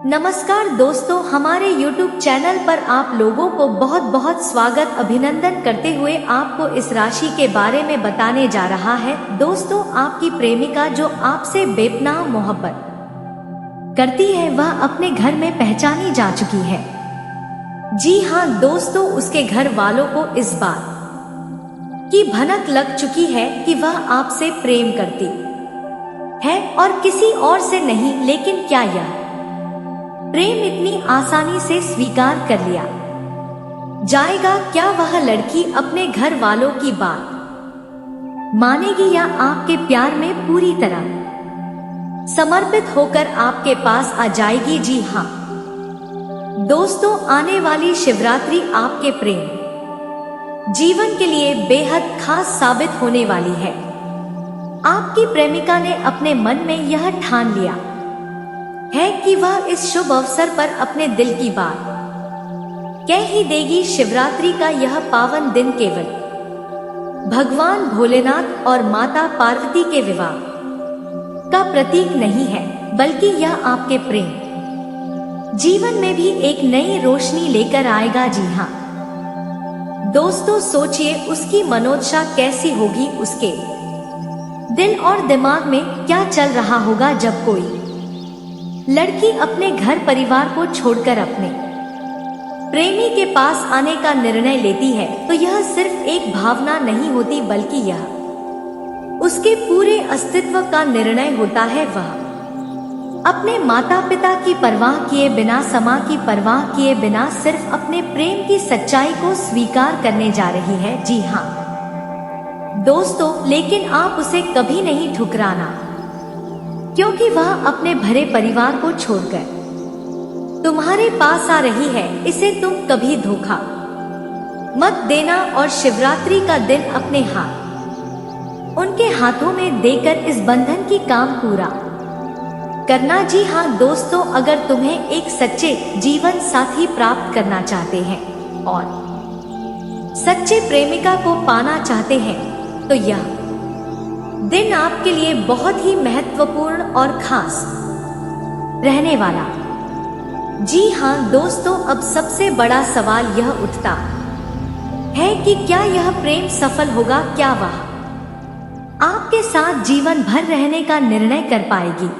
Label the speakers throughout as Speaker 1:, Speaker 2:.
Speaker 1: नमस्कार दोस्तों, हमारे YouTube चैनल पर आप लोगों को बहुत बहुत स्वागत अभिनंदन करते हुए आपको इस राशि के बारे में बताने जा रहा है। दोस्तों, आपकी प्रेमिका जो आपसे बेपनाह मोहब्बत करती है वह अपने घर में पहचानी जा चुकी है। जी हाँ दोस्तों, उसके घर वालों को इस बात की भनक लग चुकी है कि वह आपसे प्रेम करती है और किसी और से नहीं। लेकिन क्या यह प्रेम इतनी आसानी से स्वीकार कर लिया जाएगा? क्या वह लड़की अपने घर वालों की बात मानेगी या आपके प्यार में पूरी तरह समर्पित होकर आपके पास आ जाएगी? जी हाँ दोस्तों, आने वाली शिवरात्रि आपके प्रेम जीवन के लिए बेहद खास साबित होने वाली है। आपकी प्रेमिका ने अपने मन में यह ठान लिया है कि वह इस शुभ अवसर पर अपने दिल की बात कह ही देगी। शिवरात्रि का यह पावन दिन केवल भगवान भोलेनाथ और माता पार्वती के विवाह का प्रतीक नहीं है, बल्कि यह आपके प्रेम जीवन में भी एक नई रोशनी लेकर आएगा। जी हाँ दोस्तों, सोचिए उसकी मनोदशा कैसी होगी, उसके दिल और दिमाग में क्या चल रहा होगा जब कोई लड़की अपने घर परिवार को छोड़कर अपने प्रेमी के पास आने का निर्णय लेती है। तो यह सिर्फ एक भावना नहीं होती, बल्कि यह उसके पूरे अस्तित्व का निर्णय होता है। वह अपने माता पिता की परवाह किए बिना, समाज की परवाह किए बिना सिर्फ अपने प्रेम की सच्चाई को स्वीकार करने जा रही है। जी हाँ दोस्तों, लेकिन आप उसे कभी नहीं ठुकराना, क्योंकि वह अपने भरे परिवार को छोड़कर तुम्हारे पास आ रही है। इसे तुम कभी धोखा मत देना और शिवरात्रि का दिन अपने हाथ उनके हाथों में देकर इस बंधन की काम पूरा करना। जी हाँ दोस्तों, अगर तुम्हें एक सच्चे जीवन साथी प्राप्त करना चाहते हैं और सच्चे प्रेमिका को पाना चाहते हैं तो यह दिन आपके लिए बहुत ही महत्वपूर्ण और खास रहने वाला। जी हाँ दोस्तों, अब सबसे बड़ा सवाल यह उठता है कि क्या यह प्रेम सफल होगा? क्या वह आपके साथ जीवन भर रहने का निर्णय कर पाएगी?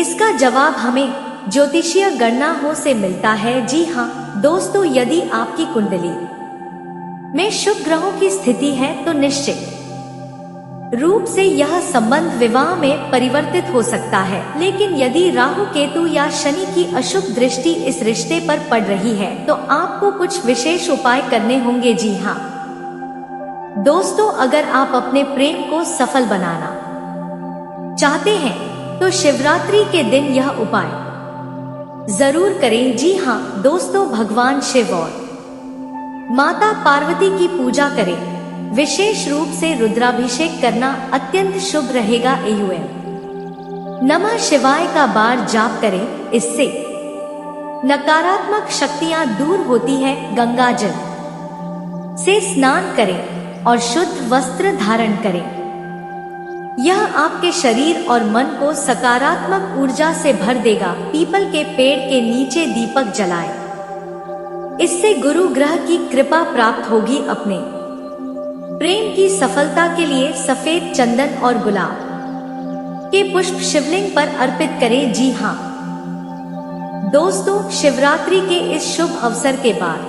Speaker 1: इसका जवाब हमें ज्योतिषीय गणनाओं से मिलता है। जी हाँ दोस्तों, यदि आपकी कुंडली में शुभ ग्रहों की स्थिति है तो निश्चित रूप से यह संबंध विवाह में परिवर्तित हो सकता है। लेकिन यदि राहु, केतु या शनि की अशुभ दृष्टि इस रिश्ते पर पड़ रही है तो आपको कुछ विशेष उपाय करने होंगे। जी हाँ दोस्तों, अगर आप अपने प्रेम को सफल बनाना चाहते हैं तो शिवरात्रि के दिन यह उपाय जरूर करें। जी हाँ दोस्तों, भगवान शिव और माता पार्वती की पूजा करें। विशेष रूप से रुद्राभिषेक करना अत्यंत शुभ रहेगा। नमः शिवाय का बार जाप करें, इससे नकारात्मक शक्तियां दूर होती है। गंगा जल से स्नान करें और शुद्ध वस्त्र धारण करें। यह आपके शरीर और मन को सकारात्मक ऊर्जा से भर देगा। पीपल के पेड़ के नीचे दीपक जलाएं, इससे गुरु ग्रह की कृपा प्राप्त होगी। अपने प्रेम की सफलता के लिए सफेद चंदन और गुलाब के पुष्प शिवलिंग पर अर्पित करें। जी हाँ दोस्तों, शिवरात्रि के इस शुभ अवसर के बाद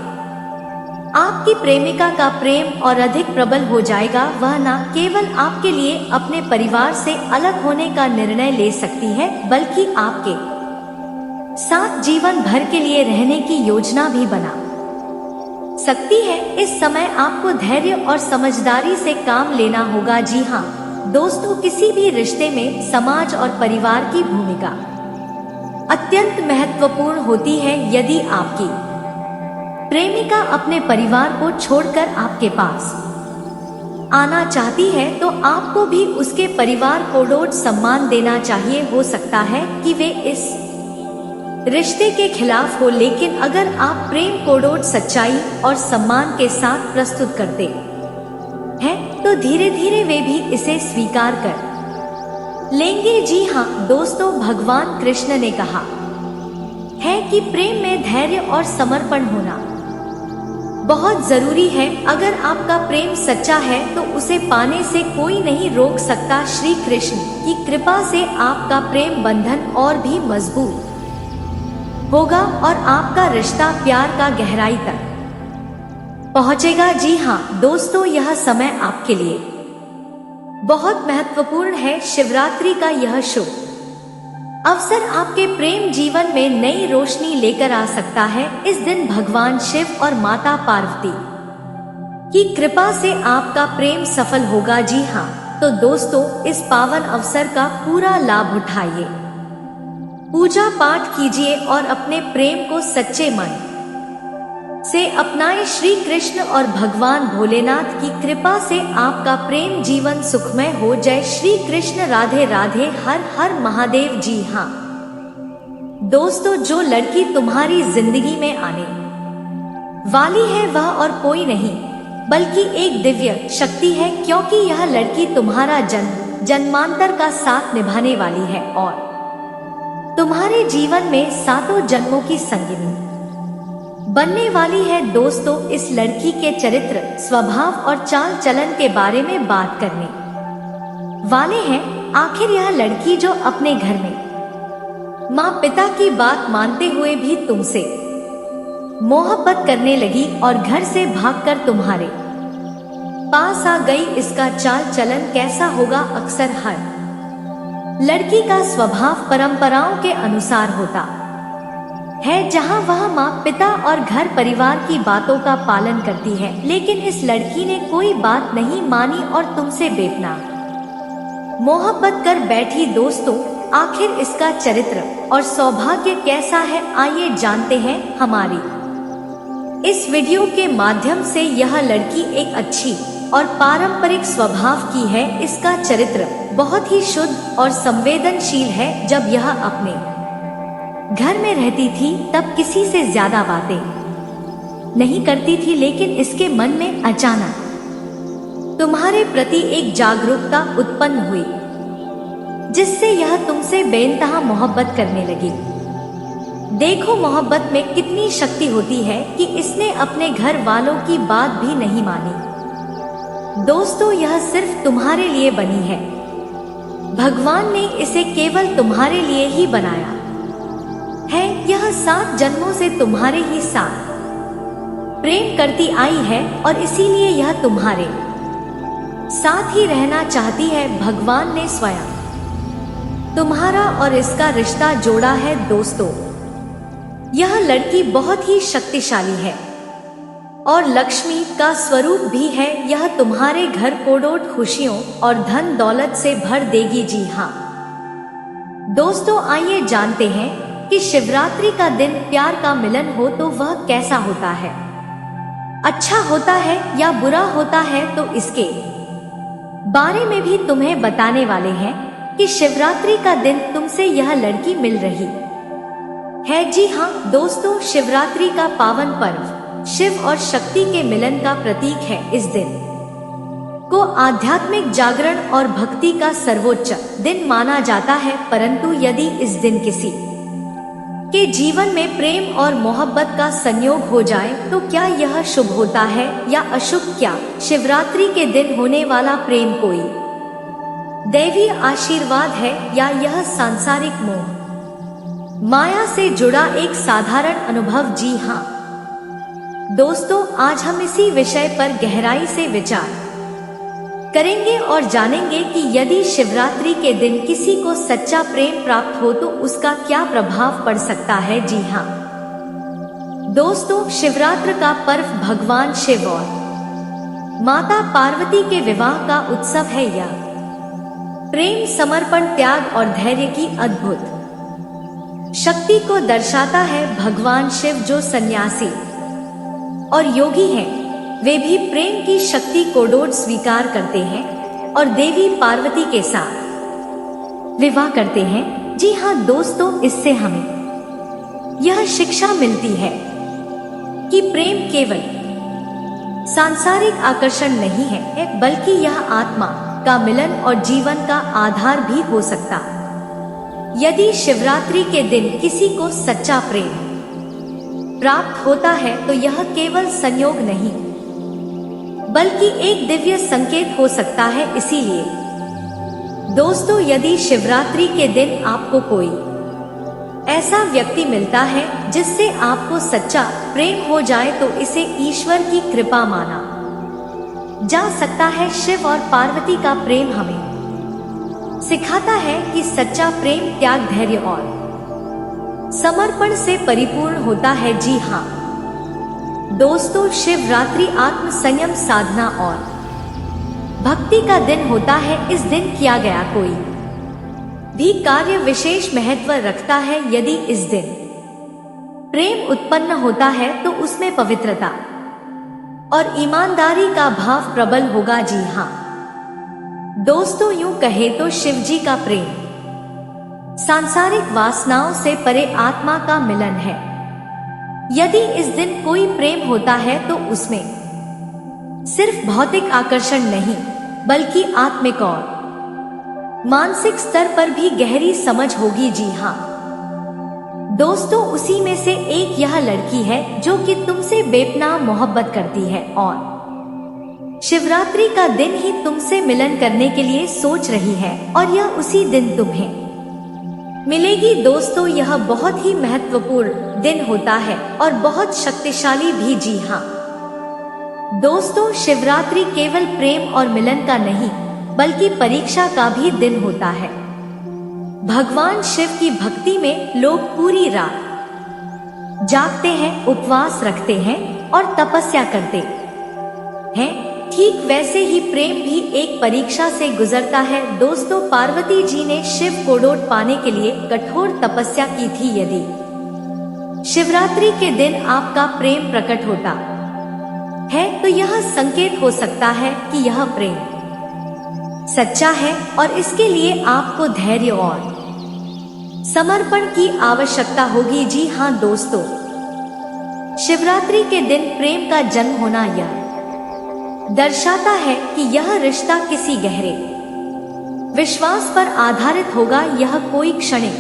Speaker 1: आपकी प्रेमिका का प्रेम और अधिक प्रबल हो जाएगा। वह न केवल आपके लिए अपने परिवार से अलग होने का निर्णय ले सकती है, बल्कि आपके साथ जीवन भर के लिए रहने की योजना भी बना सकती है। इस समय आपको धैर्य और समझदारी से काम लेना होगा। जी हाँ दोस्तों, किसी भी रिश्ते में समाज और परिवार की भूमिका अत्यंत महत्वपूर्ण होती है। यदि आपकी प्रेमिका अपने परिवार को छोड़कर आपके पास आना चाहती है तो आपको भी उसके परिवार को डोट सम्मान देना चाहिए। हो सकता है कि वे इस रिश्ते के खिलाफ हो, लेकिन अगर आप प्रेम कोडोट सच्चाई और सम्मान के साथ प्रस्तुत करते हैं तो धीरे धीरे वे भी इसे स्वीकार कर लेंगे। जी हाँ दोस्तों, भगवान कृष्ण ने कहा है कि प्रेम में धैर्य और समर्पण होना बहुत जरूरी है। अगर आपका प्रेम सच्चा है तो उसे पाने से कोई नहीं रोक सकता। श्री कृष्ण की कृपा से आपका प्रेम बंधन और भी मजबूत होगा और आपका रिश्ता प्यार का गहराई तक पहुंचेगा। जी हाँ दोस्तों, यह समय आपके लिए बहुत महत्वपूर्ण है। शिवरात्रि का यह शुभ अवसर आपके प्रेम जीवन में नई रोशनी लेकर आ सकता है। इस दिन भगवान शिव और माता पार्वती की कृपा से आपका प्रेम सफल होगा। जी हाँ, तो दोस्तों इस पावन अवसर का पूरा लाभ उठाइए, पूजा पाठ कीजिए और अपने प्रेम को सच्चे मन से अपनाएं। श्री कृष्ण और भगवान भोलेनाथ की कृपा से आपका प्रेम जीवन सुखमय हो। जय श्री कृष्ण, राधे राधे, हर हर महादेव। जी हाँ दोस्तों, जो लड़की तुम्हारी जिंदगी में आने वाली है वह और कोई नहीं बल्कि एक दिव्य शक्ति है, क्योंकि यह लड़की तुम्हारा जन्मांतर का साथ निभाने वाली है और तुम्हारे जीवन में सातों जन्मों की संगिनी बनने वाली है। दोस्तों इस लड़की के चरित्र, स्वभाव और चाल चलन के बारे में बात करने वाले हैं। आखिर यह लड़की जो अपने घर में माँ पिता की बात मानते हुए भी तुमसे मोहब्बत करने लगी और घर से भागकर तुम्हारे पास आ गई, इसका चाल चलन कैसा होगा? अक्सर हर लड़की का स्वभाव परंपराओं के अनुसार होता है, जहां वह माँ पिता और घर परिवार की बातों का पालन करती है। लेकिन इस लड़की ने कोई बात नहीं मानी और तुमसे बेपना मोहब्बत कर बैठी। दोस्तों आखिर इसका चरित्र और सौभाग्य कैसा है, आइए जानते हैं। हमारी इस वीडियो के माध्यम से यह लड़की एक अच्छी और पारंपरिक स्वभाव की है। इसका चरित्र बहुत ही शुद्ध और संवेदनशील है। जब यह अपने घर में रहती थी तब किसी से ज्यादा बातें नहीं करती थी, लेकिन इसके मन में अचानक तुम्हारे प्रति एक जागरूकता उत्पन्न हुई, जिससे यह तुमसे बेइंतहा मोहब्बत करने लगी। देखो मोहब्बत में कितनी शक्ति होती है कि इसने अपने घर वालों की बात भी नहीं मानी। दोस्तों यह सिर्फ तुम्हारे लिए बनी है, भगवान ने इसे केवल तुम्हारे लिए ही बनाया है। यह 7 जन्मों से तुम्हारे ही साथ प्रेम करती आई है और इसीलिए यह तुम्हारे साथ ही रहना चाहती है। भगवान ने स्वयं तुम्हारा और इसका रिश्ता जोड़ा है। दोस्तों यह लड़की बहुत ही शक्तिशाली है और लक्ष्मी का स्वरूप भी है। यह तुम्हारे घर कोडोट खुशियों और धन दौलत से भर देगी। जी हाँ दोस्तों, आइए जानते हैं कि शिवरात्रि का दिन प्यार का मिलन हो तो वह कैसा होता है, अच्छा होता है या बुरा होता है। तो इसके बारे में भी तुम्हें बताने वाले हैं कि शिवरात्रि का दिन तुमसे यह लड़की मिल रही है। जी हाँ दोस्तों, शिवरात्रि का पावन पर्व शिव और शक्ति के मिलन का प्रतीक है। इस दिन को आध्यात्मिक जागरण और भक्ति का सर्वोच्च दिन माना जाता है। परंतु यदि इस दिन किसी के जीवन में प्रेम और मोहब्बत का संयोग हो जाए तो क्या यह शुभ होता है या अशुभ? क्या शिवरात्रि के दिन होने वाला प्रेम कोई दैवी आशीर्वाद है या यह सांसारिक मोह माया से जुड़ा एक साधारण अनुभव? जी हाँ दोस्तों, आज हम इसी विषय पर गहराई से विचार करेंगे और जानेंगे कि यदि शिवरात्रि के दिन किसी को सच्चा प्रेम प्राप्त हो तो उसका क्या प्रभाव पड़ सकता है। जी हाँ दोस्तों, शिवरात्रि का पर्व भगवान शिव और माता पार्वती के विवाह का उत्सव है। यह प्रेम, समर्पण, त्याग और धैर्य की अद्भुत शक्ति को दर्शाता है। भगवान शिव जो सन्यासी और योगी हैं, वे भी प्रेम की शक्ति को डोड स्वीकार करते हैं और देवी पार्वती के साथ विवाह करते हैं। जी हाँ दोस्तों, इससे हमें यह शिक्षा मिलती है कि प्रेम केवल सांसारिक आकर्षण नहीं है, बल्कि यह आत्मा का मिलन और जीवन का आधार भी हो सकता यदि शिवरात्रि के दिन किसी को सच्चा प्रेम प्राप्त होता है तो यह केवल संयोग नहीं बल्कि एक दिव्य संकेत हो सकता है। इसीलिए दोस्तों, यदि शिवरात्रि के दिन आपको कोई ऐसा व्यक्ति मिलता है जिससे आपको सच्चा प्रेम हो जाए तो इसे ईश्वर की कृपा माना जा सकता है। शिव और पार्वती का प्रेम हमें सिखाता है कि सच्चा प्रेम त्याग, धैर्य और समर्पण से परिपूर्ण होता है। जी हाँ दोस्तों, शिवरात्रि आत्म संयम, साधना और भक्ति का दिन होता है। इस दिन किया गया कोई भी कार्य विशेष महत्व रखता है। यदि इस दिन प्रेम उत्पन्न होता है तो उसमें पवित्रता और ईमानदारी का भाव प्रबल होगा। जी हाँ दोस्तों, यूं कहे तो शिव जी का प्रेम सांसारिक वासनाओं से परे आत्मा का मिलन है। यदि इस दिन कोई प्रेम होता है तो उसमें सिर्फ भौतिक आकर्षण नहीं बल्कि आत्मिक और मानसिक स्तर पर भी गहरी समझ होगी। जी हाँ दोस्तों, उसी में से एक यह लड़की है जो कि तुमसे बेपनाह मोहब्बत करती है और शिवरात्रि का दिन ही तुमसे मिलन करने के लिए सोच रही है और यह उसी दिन तुम्हें मिलेगी। दोस्तों, यह बहुत ही महत्वपूर्ण दिन होता है और बहुत शक्तिशाली भी। जी हाँ दोस्तों, शिवरात्रि केवल प्रेम और मिलन का नहीं बल्कि परीक्षा का भी दिन होता है। भगवान शिव की भक्ति में लोग पूरी रात जागते हैं, उपवास रखते हैं और तपस्या करते हैं। ठीक वैसे ही प्रेम भी एक परीक्षा से गुजरता है। दोस्तों, पार्वती जी ने शिव को डोट पाने के लिए कठोर तपस्या की थी। यदि शिवरात्रि के दिन आपका प्रेम प्रकट होता है तो यह संकेत हो सकता है कि यह प्रेम सच्चा है और इसके लिए आपको धैर्य और समर्पण की आवश्यकता होगी। जी हाँ दोस्तों, शिवरात्रि के दिन प्रेम का जन्म होना यह दर्शाता है कि यह रिश्ता किसी गहरे विश्वास पर आधारित होगा। यह कोई क्षणिक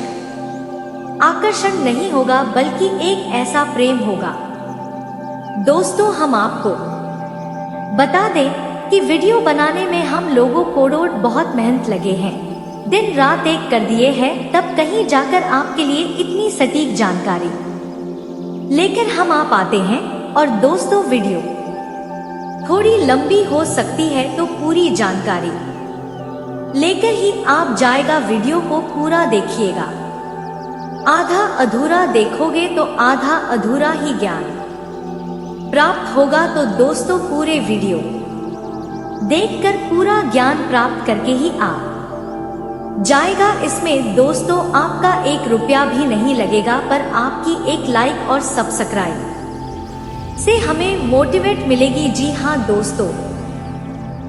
Speaker 1: आकर्षण नहीं होगा बल्कि एक ऐसा प्रेम होगा। दोस्तों, हम आपको बता दें कि वीडियो बनाने में हम लोगों को बहुत मेहनत लगे हैं, दिन रात एक कर दिए हैं, तब कहीं जाकर आपके लिए इतनी सटीक जानकारी लेकर हम आ पाते हैं। और दोस्तों, वीडियो थोड़ी लंबी हो सकती है तो पूरी जानकारी लेकर ही आप जाएगा। वीडियो को पूरा देखिएगा, आधा अधूरा देखोगे तो आधा अधूरा ही ज्ञान प्राप्त होगा। तो दोस्तों, पूरे वीडियो देखकर पूरा ज्ञान प्राप्त करके ही आप जाएगा। इसमें दोस्तों आपका 1 रुपया भी नहीं लगेगा, पर आपकी एक लाइक और सब्सक्राइब से हमें मोटिवेट मिलेगी। जी हाँ दोस्तों,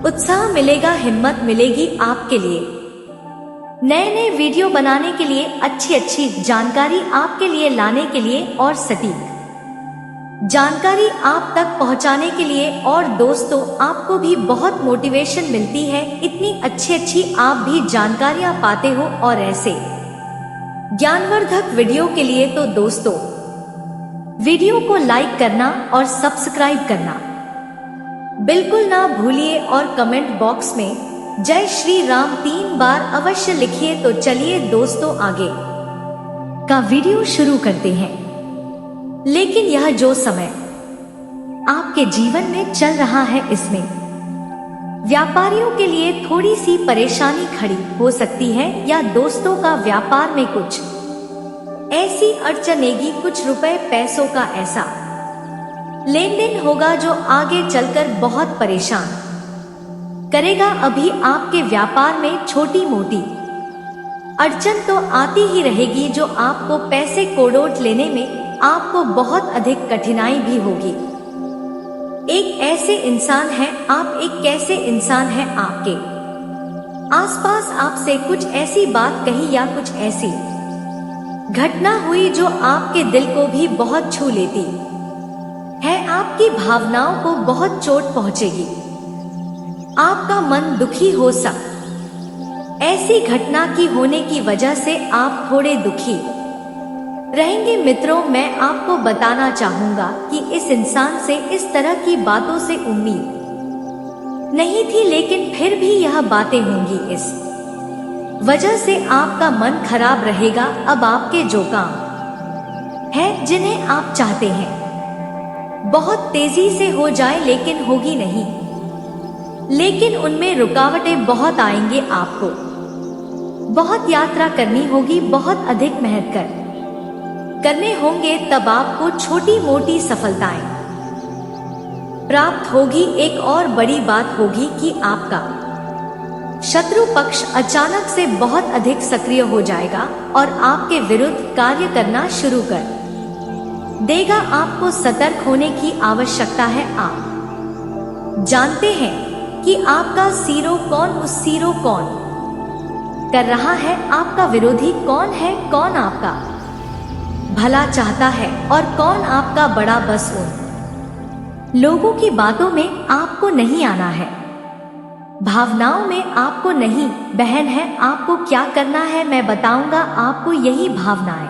Speaker 1: उत्साह मिलेगा, हिम्मत मिलेगी आपके लिए नए नए वीडियो बनाने के लिए, अच्छी जानकारी आपके लिए लाने के लिए और सटीक जानकारी आप तक पहुंचाने के लिए। और दोस्तों, आपको भी बहुत मोटिवेशन मिलती है, इतनी अच्छी आप भी जानकारियां पाते हो। और ऐसे ज्ञानवर्धक वीडियो के लिए तो दोस्तों वीडियो को लाइक करना और सब्सक्राइब करना बिल्कुल ना भूलिए और कमेंट बॉक्स में जय श्री राम 3 बार अवश्य लिखिए। तो चलिए दोस्तों, आगे का वीडियो शुरू करते हैं। लेकिन यह जो समय आपके जीवन में चल रहा है, इसमें व्यापारियों के लिए थोड़ी सी परेशानी खड़ी हो सकती है, या दोस्तों का व्यापार में कुछ ऐसी अड़चनेगी, कुछ रुपए पैसों का ऐसा लेन देन होगा जो आगे चलकर बहुत परेशान करेगा। अभी आपके व्यापार में छोटी मोटी अड़चन तो आती ही रहेगी, जो आपको पैसे कोड़ोट लेने में आपको बहुत अधिक कठिनाई भी होगी। एक ऐसे इंसान है आप, एक कैसे इंसान है आपके आसपास आपसे कुछ ऐसी बात कही या कुछ ऐसी घटना हुई जो आपके दिल को भी बहुत छू लेती है, आपकी भावनाओं को बहुत चोट पहुंचेगी, आपका मन दुखी हो सकता ऐसी घटना की होने की वजह से आप थोड़े दुखी रहेंगे। मित्रों, मैं आपको बताना चाहूंगा कि इस इंसान से इस तरह की बातों से उम्मीद नहीं थी, लेकिन फिर भी यह बातें होंगी। इस वजह से आपका मन खराब रहेगा। अब आपके जो काम है, जिन्हें आप चाहते हैं बहुत तेजी से हो जाए, लेकिन होगी नहीं। लेकिन उनमें रुकावटें बहुत आएंगे। आपको बहुत यात्रा करनी होगी, बहुत अधिक मेहनत करने होंगे, तब आपको छोटी मोटी सफलताएं प्राप्त होगी। एक और बड़ी बात होगी कि आपका शत्रु पक्ष अचानक से बहुत अधिक सक्रिय हो जाएगा और आपके विरुद्ध कार्य करना शुरू कर देगा। आपको सतर्क होने की आवश्यकता है। आप जानते हैं कि आपका सीरो कौन उस सीरो कौन कर रहा है, आपका विरोधी कौन है, कौन आपका भला चाहता है और कौन आपका बड़ा। बस उन लोगों की बातों में आपको नहीं आना है, भावनाओं में आपको नहीं। बहन है, आपको क्या करना है मैं बताऊंगा आपको। यही भावनाएं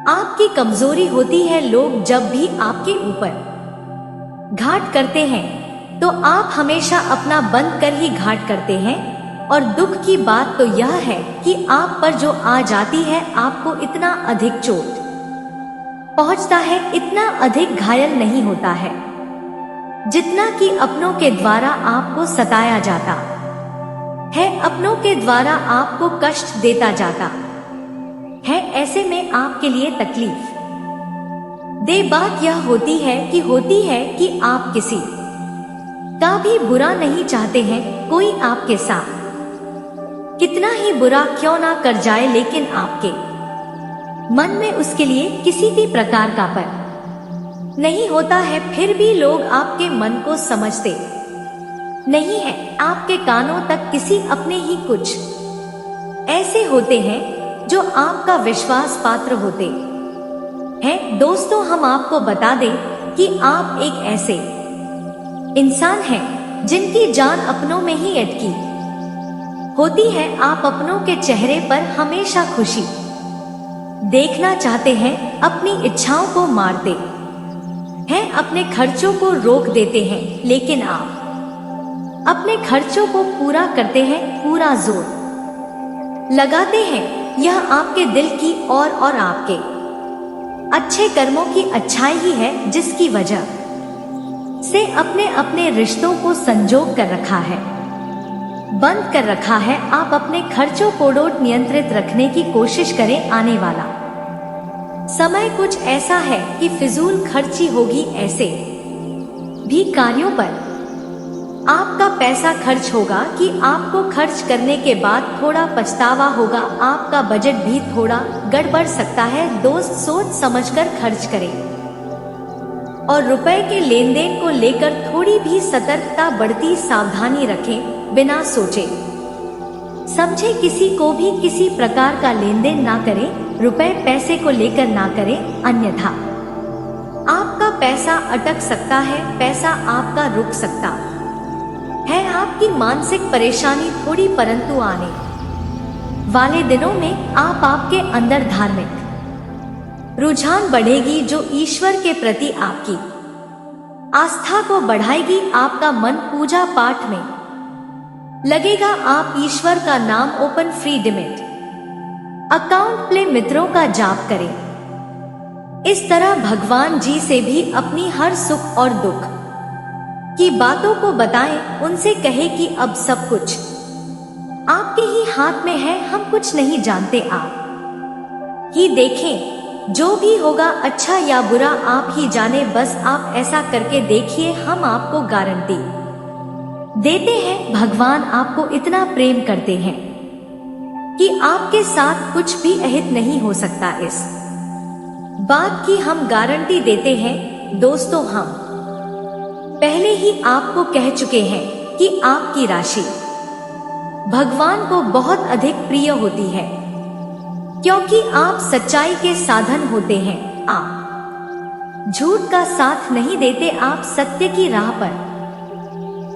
Speaker 1: आपकी कमजोरी होती है। लोग जब भी आपके ऊपर घाट करते हैं तो आप हमेशा अपना बंद कर ही घाट करते हैं। और दुख की बात तो यह है कि आप पर जो आ जाती है, आपको इतना अधिक चोट पहुंचता है, इतना अधिक घायल नहीं होता है जितना कि अपनों के द्वारा आपको सताया जाता है, अपनों के द्वारा आपको कष्ट देता जाता है। ऐसे में आपके लिए तकलीफ दे बात यह होती है कि आप किसी का भी बुरा नहीं चाहते हैं। कोई आपके साथ कितना ही बुरा क्यों ना कर जाए, लेकिन आपके मन में उसके लिए किसी भी प्रकार का पर नहीं होता है। फिर भी लोग आपके मन को समझते नहीं है। आपके कानों तक किसी अपने ही कुछ ऐसे होते हैं जो आपका विश्वास पात्र होते हैं। दोस्तों, हम आपको बता दें कि आप एक ऐसे इंसान हैं जिनकी जान अपनों में ही अटकी होती है। आप अपनों के चेहरे पर हमेशा खुशी देखना चाहते हैं, अपनी इच्छाओं को मारते हैं, अपने खर्चों को रोक देते हैं, लेकिन आप अपने खर्चों को पूरा करते हैं, पूरा जोर लगाते हैं। यह आपके दिल की और आपके अच्छे कर्मों की अच्छाई ही है जिसकी वजह से अपने अपने रिश्तों को संजोग कर रखा है, बंद कर रखा है। आप अपने खर्चों को नियंत्रित रखने की कोशिश करें। आने वाला समय कुछ ऐसा है कि फिजूल खर्ची होगी। ऐसे भी कार्यों पर आपका पैसा खर्च होगा कि आपको खर्च करने के बाद थोड़ा पछतावा होगा। आपका बजट भी थोड़ा गड़बड़ सकता है। दोस्त, सोच समझकर खर्च करें और रुपए के लेन देन को लेकर थोड़ी भी सतर्कता बढ़ती सावधानी रखें। बिना सोचे समझे किसी को भी किसी प्रकार का लेन देन ना करें। रुपए पैसे को लेकर ना करें, अन्यथा आपका पैसा अटक सकता है, पैसा आपका रुक सकता है। आपकी मानसिक परेशानी थोड़ी, परंतु आने वाले दिनों में आपके अंदर धार्मिक रुझान बढ़ेगी जो ईश्वर के प्रति आपकी आस्था को बढ़ाएगी। आपका मन पूजा पाठ में लगेगा। आप ईश्वर का नाम open free demat account play मित्रों का जाप करें। इस तरह भगवान जी से भी अपनी हर सुख और दुख की बातों को बताएं। उनसे कहे कि अब सब कुछ आपके ही हाथ में है, हम कुछ नहीं जानते, आप ही देखें। जो भी होगा अच्छा या बुरा आप ही जाने, बस आप ऐसा करके देखिए। हम आपको गारंटी देते हैं, भगवान आपको इतना प्रेम करते हैं कि आपके साथ कुछ भी अहित नहीं हो सकता। इस बात की हम गारंटी देते हैं। दोस्तों, हम पहले ही आपको कह चुके हैं कि आपकी राशि भगवान को बहुत अधिक प्रिय होती है, क्योंकि आप सच्चाई के साधन होते हैं। आप झूठ का साथ नहीं देते, आप सत्य की राह पर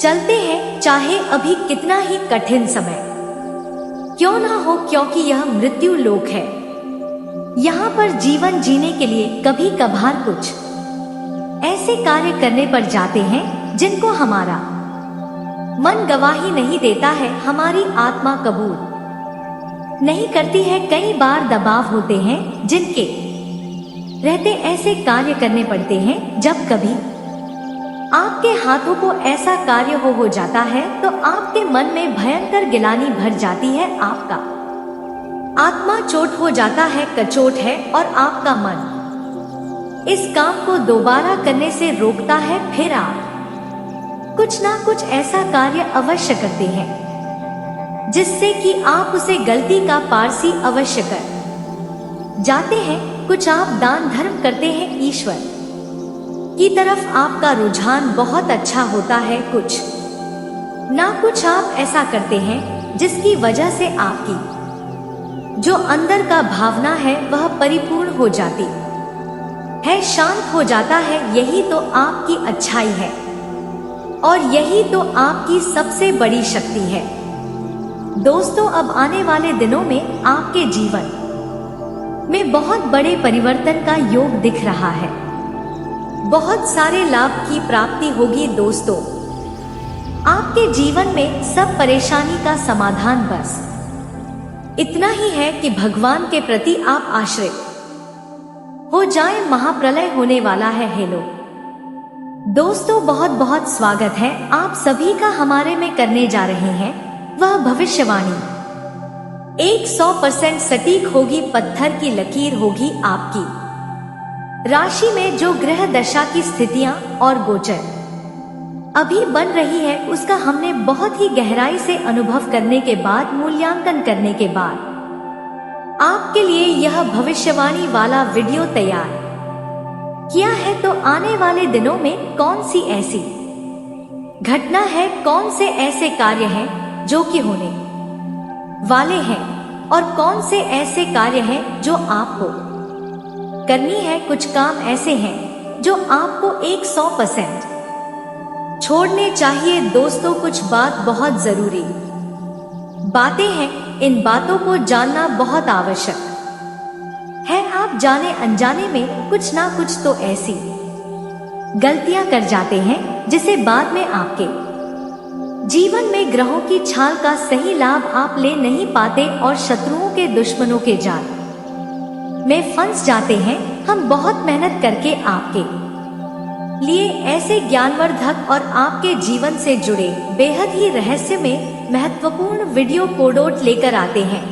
Speaker 1: चलते हैं, चाहे अभी कितना ही कठिन समय क्यों ना हो, क्योंकि यह मृत्यु लोक है। यहाँ पर जीवन जीने के लिए कभी कभार कुछ ऐसे कार्य करने पड़ जाते हैं जिनको हमारा मन गवाही नहीं देता है, हमारी आत्मा कबूल नहीं करती है। कई बार दबाव होते हैं जिनके रहते ऐसे कार्य करने पड़ते हैं। जब कभी आपके हाथों को ऐसा कार्य हो जाता है तो आपके मन में भयंकर गिलानी भर जाती है, आपका आत्मा चोट हो जाता है, कचोट है और आपका मन इस काम को दोबारा करने से रोकता है। फिर आप कुछ ना कुछ ऐसा कार्य अवश्य करते हैं जिससे कि आप उसे गलती का पारसी अवश्य कर जाते हैं। कुछ आप दान धर्म करते हैं, ईश्वर की तरफ आपका रुझान बहुत अच्छा होता है। कुछ ना कुछ आप ऐसा करते हैं जिसकी वजह से आपकी जो अंदर का भावना है वह परिपूर्ण हो जाती है, शांत हो जाता है। यही तो आपकी अच्छाई है और यही तो आपकी सबसे बड़ी शक्ति है। दोस्तों, अब आने वाले दिनों में आपके जीवन में बहुत बड़े परिवर्तन का योग दिख रहा है। बहुत सारे लाभ की प्राप्ति होगी। दोस्तों, आपके जीवन में सब परेशानी का समाधान बस इतना ही है कि भगवान के प्रति आप आश्रित हो जाएं। महाप्रलय होने वाला है। हेलो दोस्तों, बहुत बहुत स्वागत है आप सभी का हमारे में करने जा रहे हैं वह भविष्यवाणी 100% सटीक होगी। पत्थर की लकीर होगी आपकी राशि में। जो ग्रह दशा की स्थितियां और गोचर अभी बन रही है उसका हमने बहुत ही गहराई से अनुभव करने के बाद, मूल्यांकन करने के बाद आपके लिए यह भविष्यवाणी वाला वीडियो तैयार किया है। तो आने वाले दिनों में कौन सी ऐसी घटना है, कौन से ऐसे कार्य हैं जो कि होने वाले हैं और कौन से ऐसे कार्य हैं जो आपको करनी है। कुछ काम ऐसे हैं जो आपको 100% छोड़ने चाहिए। दोस्तों, कुछ बात बहुत जरूरी बातें हैं, इन बातों को जानना बहुत आवश्यक है। आप जाने अनजाने में कुछ ना कुछ तो ऐसी गलतियां कर जाते हैं जिसे बाद में आपके जीवन में ग्रहों की छाल का सही लाभ आप ले नहीं पाते और शत्रुओं के, दुश्मनों के जाल में फंस जाते हैं। हम बहुत मेहनत करके आपके लिए ऐसे ज्ञानवर्धक और आपके जीवन से जुड़े बेहद ही रहस्य में महत्वपूर्ण वीडियो कोडोट लेकर आते हैं।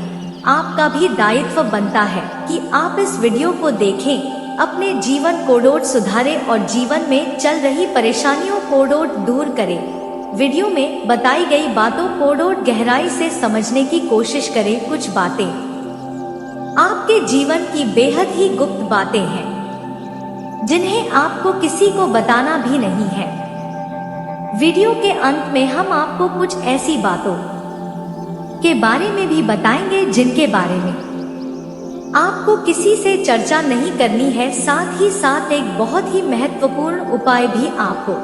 Speaker 1: आपका भी दायित्व बनता है कि आप इस वीडियो को देखें, अपने जीवन कोडोट सुधारें और जीवन में चल रही परेशानियों कोडोट दूर करें। वीडियो में बताई गई बातों कोडोट गहराई से समझने की कोशिश करें। कुछ बातें आपके जीवन की बेहद ही गुप्त बातें हैं जिन्हें आपको किसी को बताना भी नहीं है। वीडियो के अंत में हम आपको कुछ ऐसी बातों के बारे में भी बताएंगे जिनके बारे में आपको किसी से चर्चा नहीं करनी है। साथ ही साथ एक बहुत ही महत्वपूर्ण उपाय भी आपको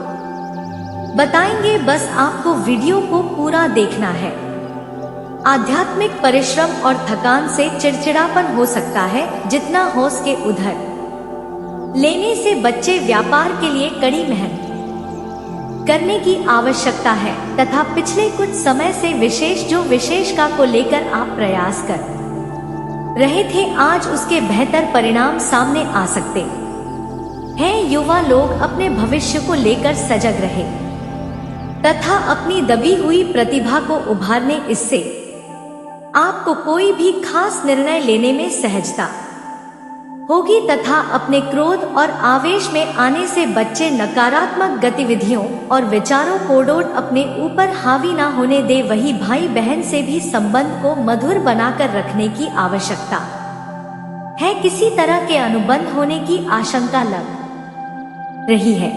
Speaker 1: बताएंगे। बस आपको वीडियो को पूरा देखना है। आध्यात्मिक परिश्रम और थकान से चिड़चिड़ापन हो सकता है, जितना हो सके उधर लेने से बच्चे। व्यापार के लिए कड़ी मेहनत करने की आवश्यकता है तथा पिछले कुछ समय से विशेषका को लेकर आप प्रयास कर रहे थे, आज उसके बेहतर परिणाम सामने आ सकते हैं। युवा लोग अपने भविष्य को लेकर सजग रहे तथा अपनी दबी हुई प्रतिभा को उभारने, इससे आपको कोई भी खास निर्णय लेने में सहजता होगी तथा अपने क्रोध और आवेश में आने से बच्चे। नकारात्मक गतिविधियों और विचारों कोडोट अपने ऊपर हावी ना होने दे। वही भाई बहन से भी संबंध को मधुर बनाकर रखने की आवश्यकता है। किसी तरह के अनुबंध होने की आशंका लग रही है।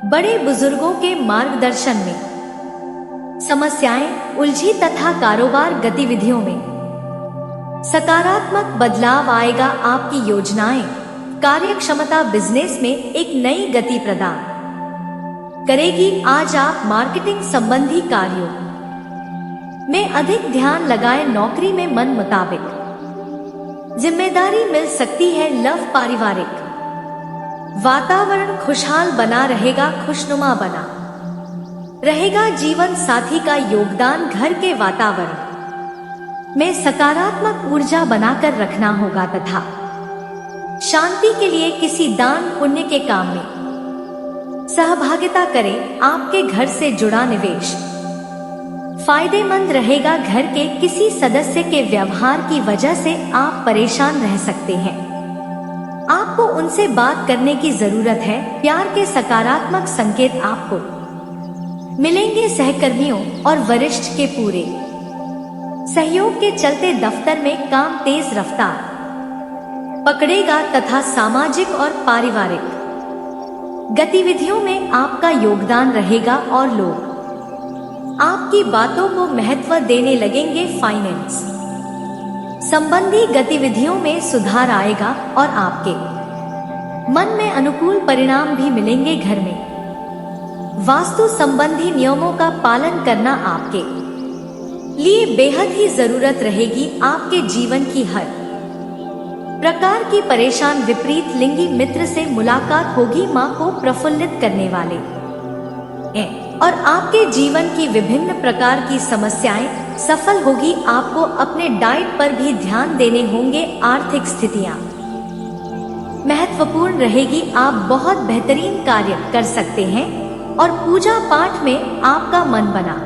Speaker 1: बड़े बुजुर्गों के मार्गदर्शन में समस्याएं उलझी तथा कारोबार गतिविधियों में सकारात्मक बदलाव आएगा। आपकी योजनाएं, कार्यक्षमता बिजनेस में एक नई गति प्रदान करेगी। आज आप मार्केटिंग संबंधी कार्यों में अधिक ध्यान लगाएं। नौकरी में मन मुताबिक जिम्मेदारी मिल सकती है। लव पारिवारिक वातावरण खुशहाल बना रहेगा, खुशनुमा बना रहेगा। जीवन साथी का योगदान घर के वातावरण में सकारात्मक ऊर्जा बनाकर रखना होगा तथा शांति के लिए किसी दान पुण्य के काम में सहभागिता करें। आपके घर से जुड़ा निवेश फायदेमंद रहेगा। घर के किसी सदस्य के व्यवहार की वजह से आप परेशान रह सकते हैं। आपको उनसे बात करने की जरूरत है। प्यार के सकारात्मक संकेत आपको मिलेंगे। सहकर्मियों और वरिष्ठ के पूरे सहयोग के चलते दफ्तर में काम तेज रफ्तार पकड़ेगा तथा सामाजिक और पारिवारिक गतिविधियों में आपका योगदान रहेगा और लोग आपकी बातों को महत्व देने लगेंगे। फाइनेंस संबंधी गतिविधियों में सुधार आएगा और आपके मन में अनुकूल परिणाम भी मिलेंगे। घर में वास्तु संबंधी नियमों का पालन करना आपके लिए बेहद ही जरूरत रहेगी। आपके जीवन की हर प्रकार की परेशान विपरीत लिंगी मित्र से मुलाकात होगी। मां को प्रफुल्लित करने वाले हैं और आपके जीवन की विभिन्न प्रकार की समस्याएं सफल होगी। आपको अपने डाइट पर भी ध्यान देने होंगे। आर्थिक स्थितियां महत्वपूर्ण रहेगी। आप बहुत बेहतरीन कार्य कर सकते हैं और पूजा पाठ में आपका मन बना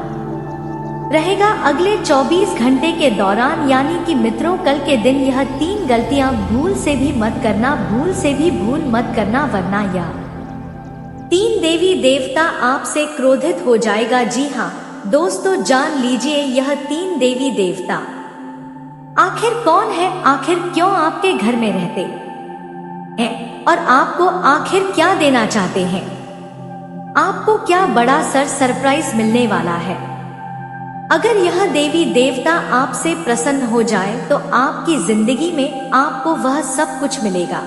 Speaker 1: रहेगा। अगले 24 घंटे के दौरान यानी कि मित्रों कल के दिन यह 3 गलतियां भूल से भी मत करना, वरना यह 3 देवी देवता आपसे क्रोधित हो जाएगा। जी हाँ दोस्तों, जान लीजिए यह 3 देवी देवता आखिर कौन है, आखिर क्यों आपके घर में रहते हैं और आपको आखिर क्या देना चाहते हैं। आपको क्या बड़ा सरप्राइज मिलने वाला है। अगर यह देवी देवता आपसे प्रसन्न हो जाए तो आपकी जिंदगी में आपको वह सब कुछ मिलेगा।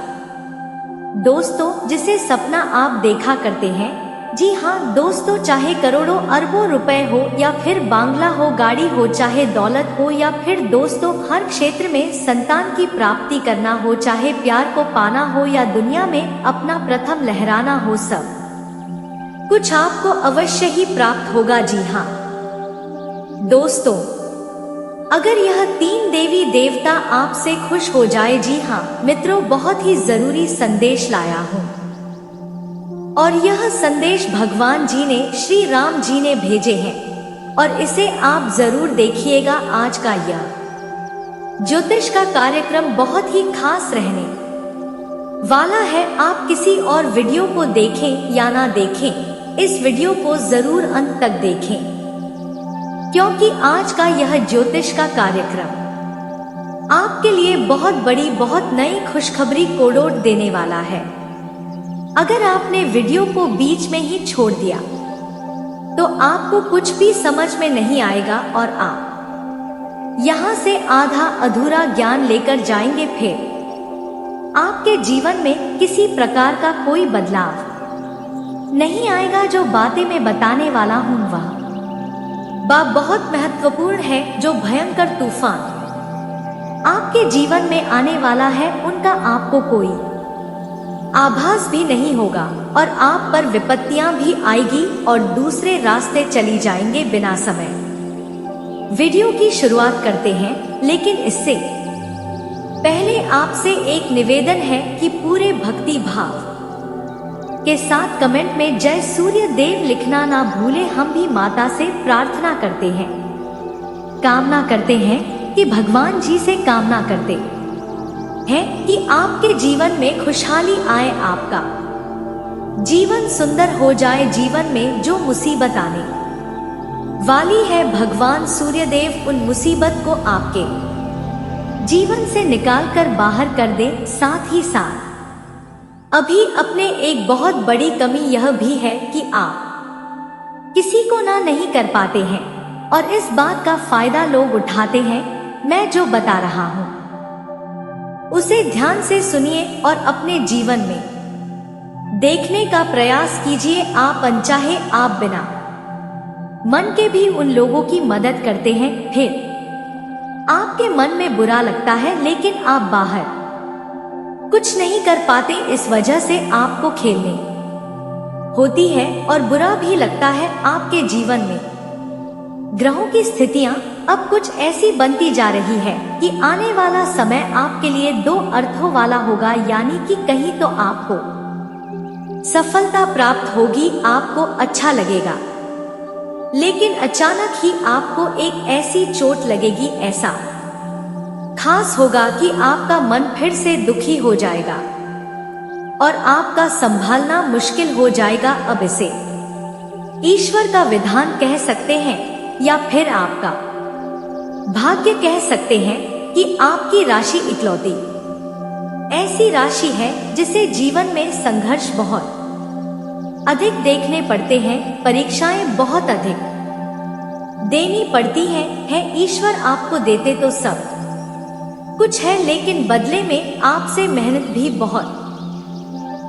Speaker 1: दोस्तों, जिसे सपना आप देखा करते हैं, जी हाँ दोस्तों, चाहे करोड़ों अरबों रुपए हो या फिर बांग्ला हो, गाड़ी हो, चाहे दौलत हो या फिर दोस्तों हर क्षेत्र में संतान की प्राप्ति करना हो, चाहे प्यार को पाना हो या दुनिया में अपना प्रथम लहराना हो, सब कुछ आपको अवश्य ही प्राप्त होगा। जी हाँ दोस्तों, अगर यह 3 देवी देवता आपसे खुश हो जाए, जी हाँ मित्रों, बहुत ही जरूरी संदेश लाया हूँ और यह संदेश भगवान जी ने, श्री राम जी ने भेजे हैं और इसे आप जरूर देखिएगा। आज का यह ज्योतिष का कार्यक्रम बहुत ही खास रहने वाला है। आप किसी और वीडियो को देखें या ना देखें, इस वीडियो को जरूर अंत तक देखें क्योंकि आज का यह ज्योतिष का कार्यक्रम आपके लिए बहुत बड़ी, बहुत नई खुशखबरी कोडोट देने वाला है। अगर आपने वीडियो को बीच में ही छोड़ दिया तो आपको कुछ भी समझ में नहीं आएगा और आप यहाँ से आधा अधूरा ज्ञान लेकर जाएंगे। फिर आपके जीवन में किसी प्रकार का कोई बदलाव नहीं आएगा। जो बातें मैं बताने वाला हूँ वह बहुत महत्वपूर्ण है। जो भयंकर तूफान आपके जीवन में आने वाला है, उनका आपको कोई आभास भी नहीं होगा और आप पर विपत्तियां भी आएगी और दूसरे रास्ते चली जाएंगे बिना समय। वीडियो की शुरुआत करते हैं, लेकिन इससे पहले आपसे एक निवेदन है कि पूरे भक्ति भाव के साथ कमेंट में जय सूर्य देव लिखना ना भूलें। हम भी माता से प्रार्थना करते हैं, कामना करते हैं कि भगवान जी से कामना करते हैं कि आपके जीवन में खुशहाली आए, आपका जीवन सुंदर हो जाए। जीवन में जो मुसीबत आने वाली है, भगवान सूर्यदेव उन मुसीबत को आपके जीवन से निकाल कर बाहर कर दे। साथ ही साथ अभी अपने एक बहुत बड़ी कमी यह भी है कि आप किसी को ना नहीं कर पाते हैं और इस बात का फायदा लोग उठाते हैं। मैं जो बता रहा हूँ उसे ध्यान से सुनिए और अपने जीवन में देखने का प्रयास कीजिए। आप अनचाहे, आप बिना मन के भी उन लोगों की मदद करते हैं। फिर आपके मन में बुरा लगता है लेकिन आप बाहर कुछ नहीं कर पाते, इस वजह से आपको खेलने होती है और बुरा भी लगता है। आपके जीवन में ग्रहों की स्थितियां अब कुछ ऐसी बनती जा रही है कि आने वाला समय आपके लिए दो अर्थों वाला होगा, यानी कि कहीं तो आपको सफलता प्राप्त होगी, आपको अच्छा लगेगा, लेकिन अचानक ही आपको एक ऐसी चोट लगेगी, ऐसा खास होगा कि आपका मन फिर से दुखी हो जाएगा और आपका संभालना मुश्किल हो जाएगा। अब इसे ईश्वर का विधान कह सकते हैं या फिर आपका भाग्य कह सकते हैं कि आपकी राशि इकलौती ऐसी राशि है जिसे जीवन में संघर्ष बहुत अधिक देखने पड़ते हैं, परीक्षाएं बहुत अधिक देनी पड़ती हैं। ईश्वर आपको देते तो सब कुछ है, लेकिन बदले में आपसे मेहनत भी बहुत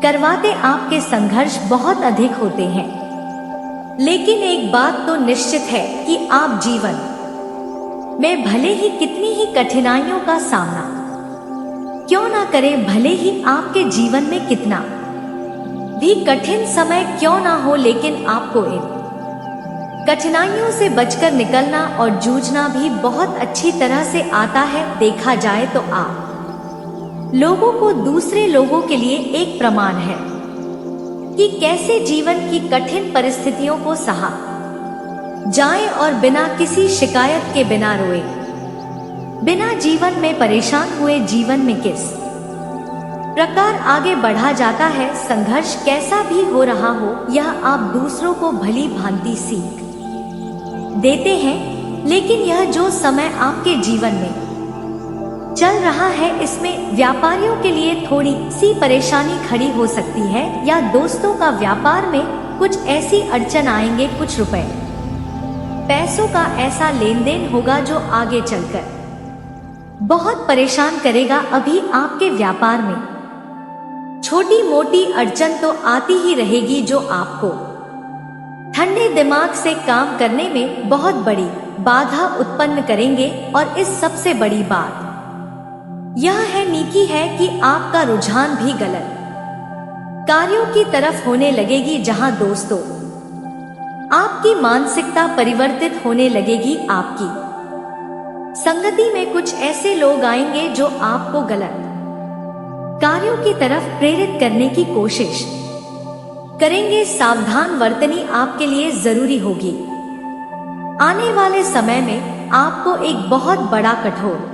Speaker 1: करवाते, आपके संघर्ष बहुत अधिक होते हैं। लेकिन एक बात तो निश्चित है कि आप जीवन में भले ही कितनी ही कठिनाइयों का सामना क्यों ना करें, भले ही आपके जीवन में कितना भी कठिन समय क्यों ना हो, लेकिन आपको इन कठिनाइयों से बचकर निकलना और जूझना भी बहुत अच्छी तरह से आता है। देखा जाए तो आप लोगों को दूसरे लोगों के लिए एक प्रमाण है कि कैसे जीवन की कठिन परिस्थितियों को सहा जाए और बिना किसी शिकायत के, बिना रोए, बिना जीवन में परेशान हुए जीवन में किस प्रकार आगे बढ़ा जाता है। संघर्ष कैसा भी हो रहा हो, यह आप दूसरों को भली भांति सीख देते हैं, लेकिन यह जो समय आपके जीवन में चल रहा है, इसमें व्यापारियों के लिए थोड़ी सी परेशानी खड़ी हो सकती है, या दोस्तों का व्यापार में कुछ ऐसी अड़चन आएंगे, कुछ रुपए पैसों का ऐसा लेन देन होगा जो आगे चलकर बहुत परेशान करेगा। अभी आपके व्यापार में छोटी मोटी अड़चन तो आती ही रहेगी, जो आपको ठंडे दिमाग से काम करने में बहुत बड़ी बाधा उत्पन्न करेंगे। और इस सबसे बड़ी बात यह है नीकी है कि आपका रुझान भी गलत कार्यों की तरफ होने लगेगी, जहां दोस्तों आपकी मानसिकता परिवर्तित होने लगेगी। आपकी संगति में कुछ ऐसे लोग आएंगे जो आपको गलत कार्यों की तरफ प्रेरित करने की कोशिश करेंगे। सावधान वर्तनी आपके लिए जरूरी होगी। आने वाले समय में आपको एक बहुत बड़ा कठोर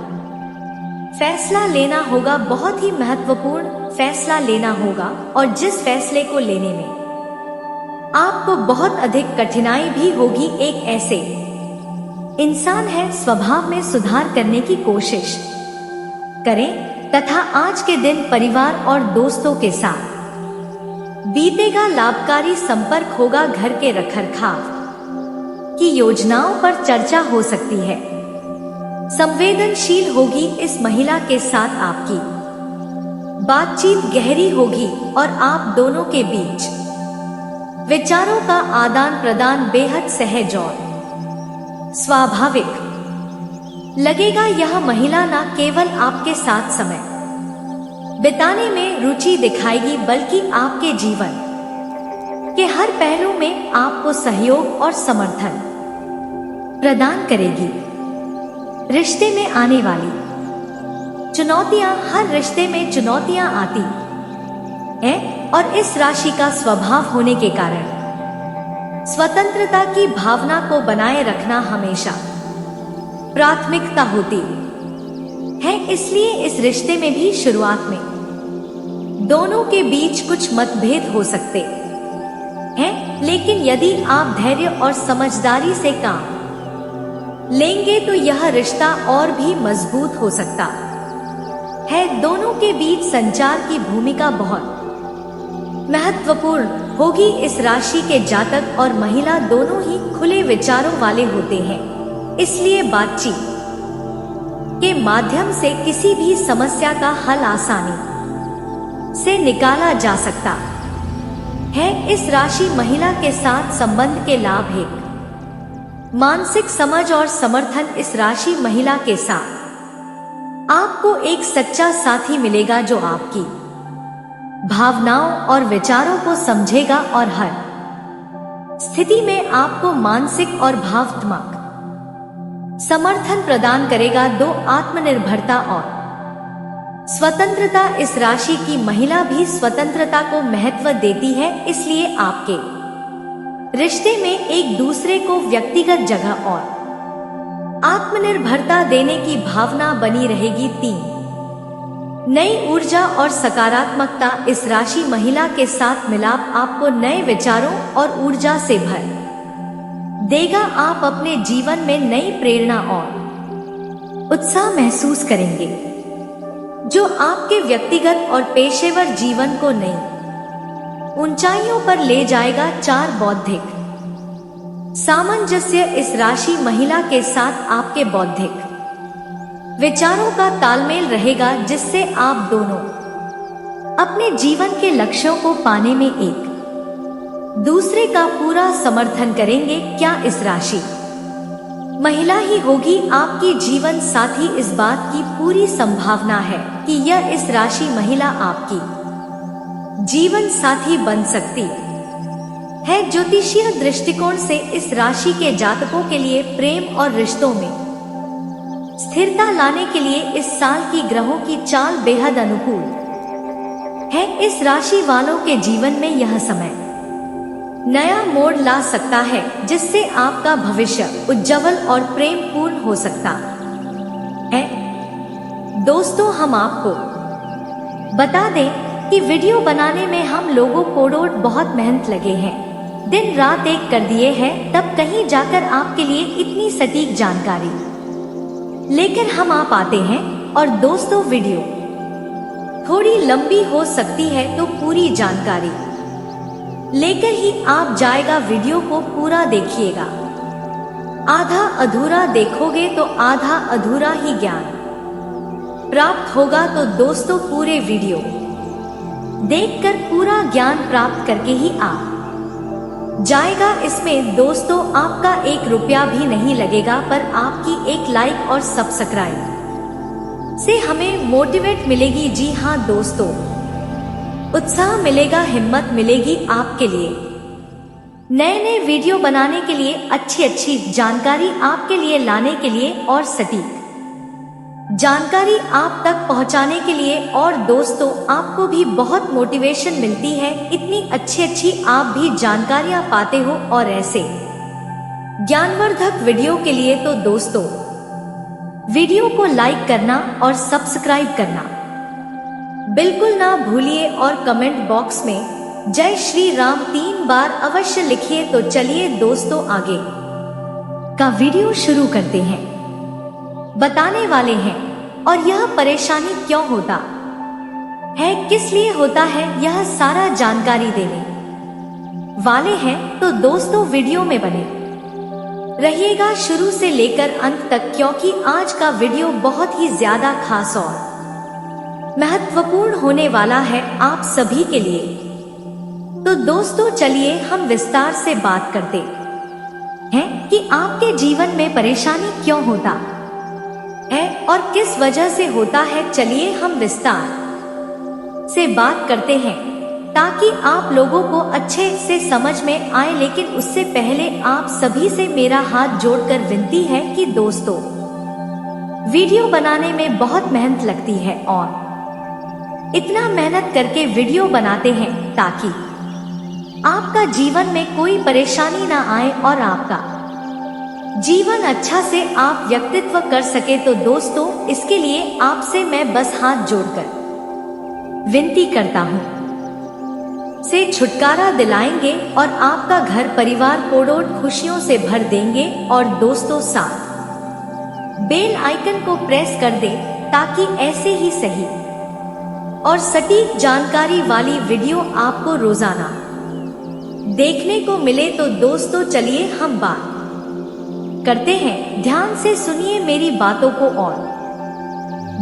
Speaker 1: फैसला लेना होगा, बहुत ही महत्वपूर्ण फैसला लेना होगा, और जिस फैसले को लेने में आपको बहुत अधिक कठिनाई भी होगी। एक ऐसे इंसान है, स्वभाव में सुधार करने की कोशिश करें तथा आज के दिन परिवार और दोस्तों के साथ बीतेगा, लाभकारी संपर्क होगा। घर के रखरखाव की योजनाओं पर चर्चा हो सकती है। संवेदनशील होगी इस महिला के साथ, आपकी बातचीत गहरी होगी और आप दोनों के बीच विचारों का आदान प्रदान बेहद सहज और स्वाभाविक लगेगा। यह महिला न केवल आपके साथ समय बिताने में रुचि दिखाएगी, बल्कि आपके जीवन के हर पहलू में आपको सहयोग और समर्थन प्रदान करेगी। रिश्ते में आने वाली चुनौतियां, हर रिश्ते में चुनौतियां आती हैं, और इस राशि का स्वभाव होने के कारण स्वतंत्रता की भावना को बनाए रखना हमेशा प्राथमिकता होती है। इसलिए इस रिश्ते में भी शुरुआत में दोनों के बीच कुछ मतभेद हो सकते हैं, लेकिन यदि आप धैर्य और समझदारी से काम लेंगे तो यह रिश्ता और भी मजबूत हो सकता है। दोनों के बीच संचार की भूमिका बहुत महत्वपूर्ण होगी। इस राशि के जातक और महिला दोनों ही खुले विचारों वाले होते हैं, इसलिए बातचीत के माध्यम से किसी भी समस्या का हल आसानी से निकाला जा सकता है। इस राशि महिला के साथ संबंध के लाभ एक मानसिक समझ और समर्थन। इस राशि महिला के साथ आपको एक सच्चा साथी मिलेगा जो आपकी भावनाओं और विचारों को समझेगा और हर स्थिति में आपको मानसिक और भावनात्मक समर्थन प्रदान करेगा। 2 आत्मनिर्भरता और स्वतंत्रता। इस राशि की महिला भी स्वतंत्रता को महत्व देती है, इसलिए आपके रिश्ते में एक दूसरे को व्यक्तिगत जगह और आत्मनिर्भरता देने की भावना बनी रहेगी। 3 नई ऊर्जा और सकारात्मकता। इस राशि महिला के साथ मिलाप आपको नए विचारों और ऊर्जा से भर देगा। आप अपने जीवन में नई प्रेरणा और उत्साह महसूस करेंगे जो आपके व्यक्तिगत और पेशेवर जीवन को नई ऊंचाइयों पर ले जाएगा। 4 बौद्धिक सामंजस्य। इस राशि महिला के साथ आपके बौद्धिक विचारों का तालमेल रहेगा, जिससे आप दोनों अपने जीवन के लक्ष्यों को पाने में एक दूसरे का पूरा समर्थन करेंगे। क्या इस राशि महिला ही होगी आपकी जीवन साथी? इस बात की पूरी संभावना है कि यह इस राशि महिला आपकी जीवन साथी बन सकती है। ज्योतिषीय दृष्टिकोण से इस राशि के जातकों के लिए प्रेम और रिश्तों में स्थिरता लाने के लिए इस साल की ग्रहों की चाल बेहद अनुकूल है। इस राशि वालों के जीवन में यह समय नया मोड़ ला सकता है, जिससे आपका भविष्य उज्जवल और प्रेम पूर्ण हो सकता है। दोस्तों, हम आपको बता दें कि वीडियो बनाने में हम लोगों को बहुत मेहनत लगे हैं, दिन रात एक कर दिए हैं, तब कहीं जाकर आपके लिए इतनी सटीक जानकारी लेकर हम आप आते हैं। और दोस्तों, वीडियो थोड़ी लंबी हो सकती है, तो पूरी जानकारी लेकर ही आप जाएगा। वीडियो को पूरा देखिएगा, आधा अधूरा देखोगे तो आधा अधूरा ही ज्ञान प्राप्त होगा। तो दोस्तों, पूरे वीडियो देखकर पूरा ज्ञान प्राप्त करके ही आप जाएगा। इसमें दोस्तों आपका 1 रुपया भी नहीं लगेगा, पर आपकी एक लाइक और सब्सक्राइब से हमें मोटिवेट मिलेगी। जी हाँ दोस्तों, उत्साह मिलेगा, हिम्मत मिलेगी आपके लिए नए नए वीडियो बनाने के लिए, अच्छी जानकारी आपके लिए लाने के लिए और सटीक जानकारी आप तक पहुंचाने के लिए। और दोस्तों, आपको भी बहुत मोटिवेशन मिलती है, इतनी अच्छी आप भी जानकारियां पाते हो। और ऐसे ज्ञानवर्धक वीडियो के लिए तो दोस्तों वीडियो को लाइक करना और सब्सक्राइब करना बिल्कुल ना भूलिए। और कमेंट बॉक्स में जय श्री राम 3 बार अवश्य लिखिए। तो चलिए दोस्तों, आगे का वीडियो शुरू करते हैं। बताने वाले हैं, और यह परेशानी क्यों होता है, किस लिए होता है, यह सारा जानकारी देने वाले हैं। तो दोस्तों, वीडियो में बने रहिएगा शुरू से लेकर अंत तक, क्योंकि आज का वीडियो बहुत ही ज्यादा खास और महत्वपूर्ण होने वाला है आप सभी के लिए। तो दोस्तों, चलिए हम विस्तार से बात करते हैं कि आपके जीवन में परेशानी क्यों होता है और किस वजह से होता है। चलिए हम विस्तार से बात करते हैं, ताकि आप लोगों को अच्छे से समझ में आए। लेकिन उससे पहले आप सभी से मेरा हाथ जोड़कर विनती है कि दोस्तों, वीडियो बनाने में बहुत मेहनत लगती है, और इतना मेहनत करके वीडियो बनाते हैं ताकि आपका जीवन में कोई परेशानी ना आए और आपका जीवन अच्छा से आप व्यक्तित्व कर सके। तो दोस्तों, इसके लिए आपसे मैं बस हाथ जोड़कर विनती करता हूँ से छुटकारा दिलाएंगे और आपका घर परिवार कोडोड खुशियों से भर देंगे। और दोस्तों, साथ बेल आइकन को प्रेस कर दे, ताकि ऐसे ही सही और सटीक जानकारी वाली वीडियो आपको रोजाना देखने को मिले। तो दोस्तों, चलिए हम बात करते हैं। ध्यान से सुनिए मेरी बातों को और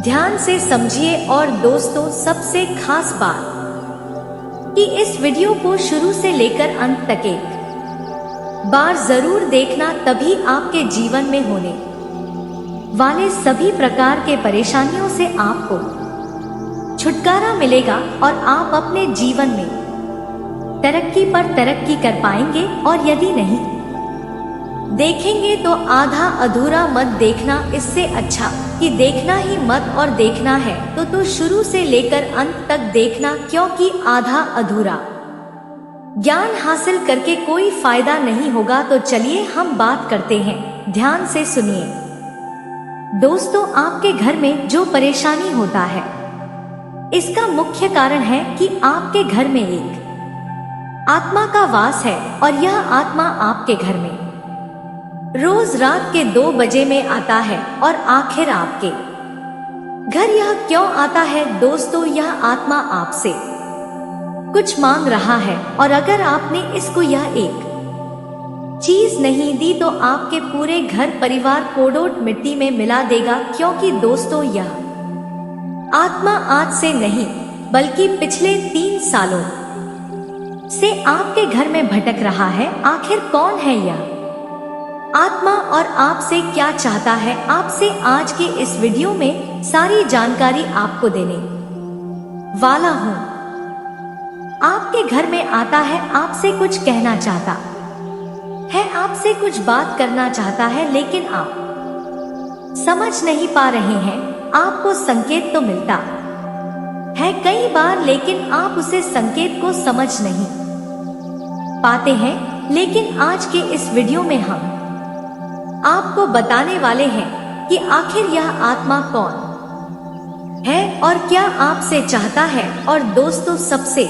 Speaker 1: ध्यान से समझिए। और दोस्तों, सबसे खास बात कि इस वीडियो को शुरू से लेकर अंत तक एक बार जरूर देखना, तभी आपके जीवन में होने वाले सभी प्रकार के परेशानियों से आपको छुटकारा मिलेगा और आप अपने जीवन में तरक्की पर तरक्की कर पाएंगे। और यदि नहीं देखेंगे तो आधा अधूरा मत देखना, इससे अच्छा कि देखना ही मत, और देखना है तो शुरू से लेकर अंत तक देखना, क्योंकि आधा अधूरा ज्ञान हासिल करके कोई फायदा नहीं होगा। तो चलिए हम बात करते हैं, ध्यान से सुनिए। दोस्तों, आपके घर में जो परेशानी होता है, इसका मुख्य कारण है कि आपके घर में एक आत्मा का वास है, और यह आत्मा आपके घर में रोज रात के 2 बजे में आता है। और आखिर आपके घर यह क्यों आता है? दोस्तों, यह आत्मा आपसे कुछ मांग रहा है, और अगर आपने इसको यह एक चीज नहीं दी तो आपके पूरे घर परिवार कोडोट मिट्टी में मिला देगा। क्योंकि दोस्तों, यह आत्मा आज से नहीं बल्कि पिछले 3 सालों से आपके घर में भटक रहा है। आखिर कौन है यह आत्मा और आपसे क्या चाहता है? आपसे आज के इस वीडियो में सारी जानकारी आपको देने वाला हूँ। आपके घर में आता है, आपसे कुछ कहना चाहता है, आपसे कुछ बात करना चाहता है, लेकिन आप समझ नहीं पा रहे हैं। आपको संकेत तो मिलता है कई बार, लेकिन आप उसे संकेत को समझ नहीं पाते हैं। लेकिन आज के इस वीडियो में हम आपको बताने वाले हैं कि आखिर यह आत्मा कौन है और क्या आपसे चाहता है। और दोस्तों, सबसे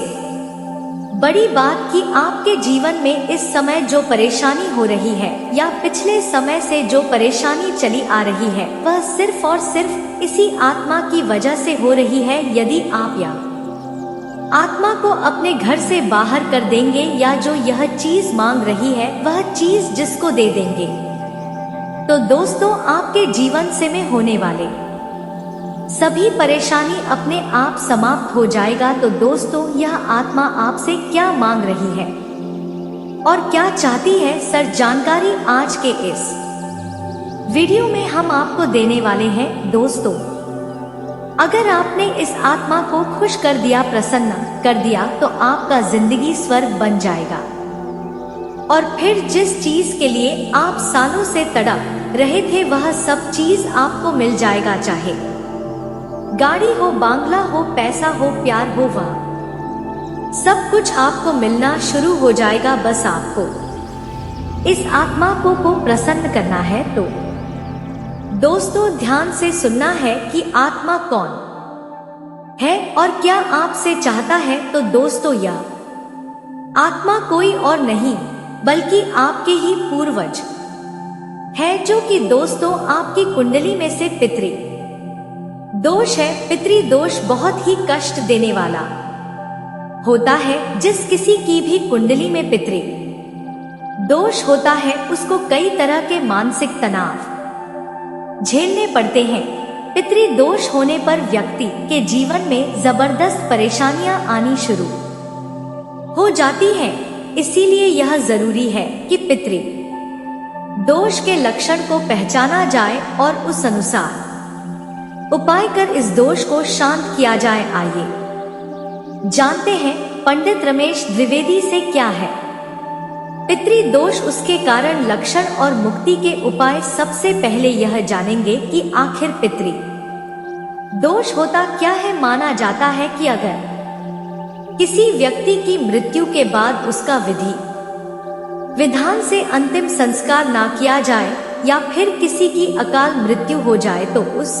Speaker 1: बड़ी बात कि आपके जीवन में इस समय जो परेशानी हो रही है या पिछले समय से जो परेशानी चली आ रही है, वह सिर्फ और सिर्फ इसी आत्मा की वजह से हो रही है। यदि आप या आत्मा को अपने घर से बाहर कर देंगे, या जो यह चीज मांग रही है वह चीज जिसको दे देंगे, तो दोस्तों, आपके जीवन से में होने वाले सभी परेशानी अपने आप समाप्त हो जाएगा। तो दोस्तों, यह आत्मा आपसे क्या मांग रही है और क्या चाहती है, सर जानकारी आज के इस वीडियो में हम आपको देने वाले हैं। दोस्तों, अगर आपने इस आत्मा को खुश कर दिया, प्रसन्न कर दिया, तो आपका जिंदगी स्वर्ग बन जाएगा। और फिर जिस चीज के लिए आप सालों से तड़प रहे थे, वह सब चीज आपको मिल जाएगा। चाहे गाड़ी हो, बांग्ला हो, पैसा हो, प्यार हो, वह सब कुछ आपको मिलना शुरू हो जाएगा। बस आपको इस आत्मा को प्रसन्न करना है। तो दोस्तों, ध्यान से सुनना है कि आत्मा कौन है और क्या आपसे चाहता है। तो दोस्तों, यह आत्मा कोई और नहीं बल्कि आपके ही पूर्वज है, जो कि दोस्तों आपकी कुंडली में से पितृ दोष है। पितृ दोष बहुत ही कष्ट देने वाला होता है। जिस किसी की भी कुंडली में पितृ दोष होता है, उसको कई तरह के मानसिक तनाव झेलने पड़ते हैं। पितृ दोष होने पर व्यक्ति के जीवन में जबरदस्त परेशानियां आनी शुरू हो जाती हैं। इसीलिए यह जरूरी है कि पितृ दोष के लक्षण को पहचाना जाए और उस अनुसार उपाय कर इस दोष को शांत किया जाए। आइए जानते हैं पंडित रमेश द्विवेदी से क्या है पितृ दोष, उसके कारण, लक्षण और मुक्ति के उपाय। सबसे पहले यह जानेंगे कि आखिर पितृ दोष होता क्या है। माना जाता है कि अगर किसी व्यक्ति की मृत्यु के बाद उसका विधि विधान से अंतिम संस्कार ना किया जाए, या फिर किसी की अकाल मृत्यु हो जाए, तो उस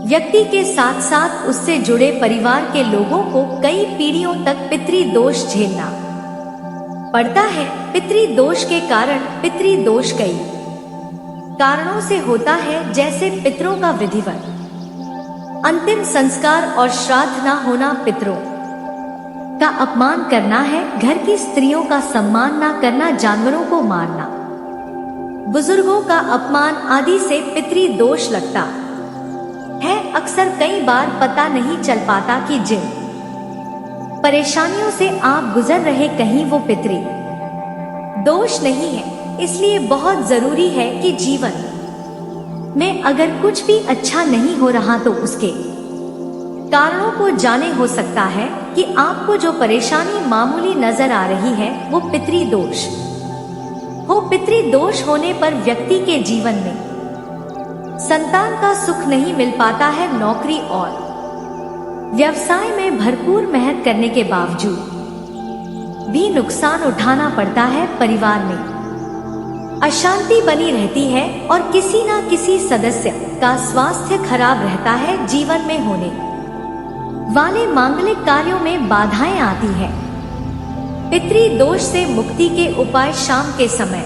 Speaker 1: व्यक्ति के साथ साथ उससे जुड़े परिवार के लोगों को कई पीढ़ियों तक पितृ दोष झेलना पड़ता है। पितृ दोष के कारण, पितृ दोष कई कारणों से होता है, जैसे पितरों का विधिवत अंतिम संस्कार और श्राद्ध न होना, पितरों का अपमान करना है, घर की स्त्रियों का सम्मान न करना, जानवरों को मारना, बुजुर्गों का अपमान आदि से पितृ दोष लगता है। अक्सर कई बार पता नहीं चल पाता कि जिन परेशानियों से आप गुजर रहे, कहीं वो पितृ दोष नहीं है। इसलिए बहुत जरूरी है कि जीवन में अगर कुछ भी अच्छा नहीं हो रहा तो उसके कारणों को जाने। हो सकता है कि आपको जो परेशानी मामूली नजर आ रही है वो पितृदोष हो। पितृदोष होने पर व्यक्ति के जीवन में संतान का सुख नहीं मिल पाता है। नौकरी और व्यवसाय में भरपूर मेहनत करने के बावजूद भी नुकसान उठाना पड़ता है। परिवार में अशांति बनी रहती है और किसी न किसी सदस्य का स्वास्थ्य खराब रहता है। जीवन में होने वाले मांगलिक कार्यों में बाधाएं आती है। पितृदोष से मुक्ति के उपाय: शाम के समय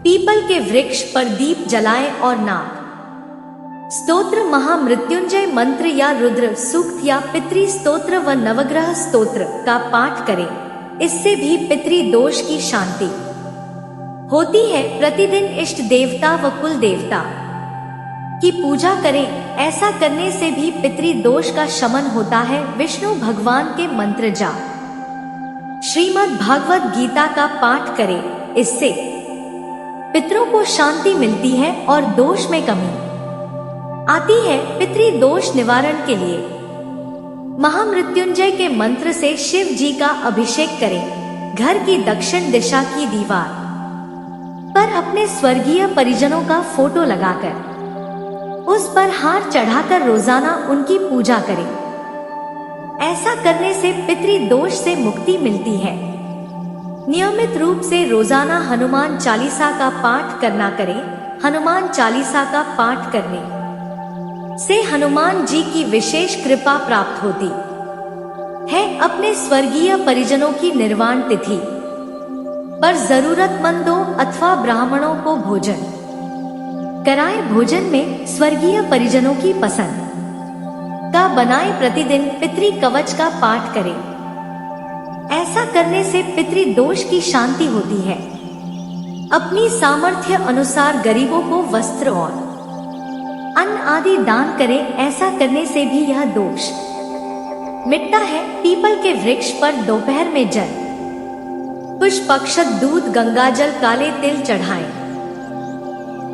Speaker 1: पीपल के वृक्ष पर दीप जलाएं और नाग स्तोत्र, महामृत्युंजय मंत्र या रुद्र सूक्त या पितृ स्तोत्र व नवग्रह स्तोत्र का पाठ करें। इससे भी पितृदोष की शांति होती है। प्रतिदिन इष्ट देवता व कुल देवता की पूजा करें। ऐसा करने से भी पितृदोष का शमन होता है। विष्णु भगवान के मंत्र जाप, श्रीमद् भागवत गीता का पाठ करें। इससे पितरों को शांति मिलती है और दोष में कमी आती है। पितृदोष निवारण के लिए महामृत्युंजय के मंत्र से शिव जी का अभिषेक करें। घर की दक्षिण दिशा की दीवार पर अपने स्वर्गीय परिजनों का फोटो लगाकर उस पर हार चढ़ाकर रोजाना उनकी पूजा करें। ऐसा करने से पितृदोष से मुक्ति मिलती है। नियमित रूप से रोजाना हनुमान चालीसा का पाठ करना करें। हनुमान चालीसा का पाठ करने से हनुमान जी की विशेष कृपा प्राप्त होती है। अपने स्वर्गीय परिजनों की निर्वाण तिथि पर जरूरतमंदों अथवा ब्राह्मणों को भोजन कराएं। भोजन में स्वर्गीय परिजनों की पसंद का बनाएं। प्रतिदिन पितृ कवच का पाठ करें। ऐसा करने से पितृदोष की शांति होती है। अपनी सामर्थ्य अनुसार गरीबों को वस्त्र और अन्न आदि दान करें। ऐसा करने से भी यह दोष मिटता है। पीपल के वृक्ष पर दोपहर में जल, पुष्प, अक्षत, दूध, गंगाजल, काले तिल चढ़ाएं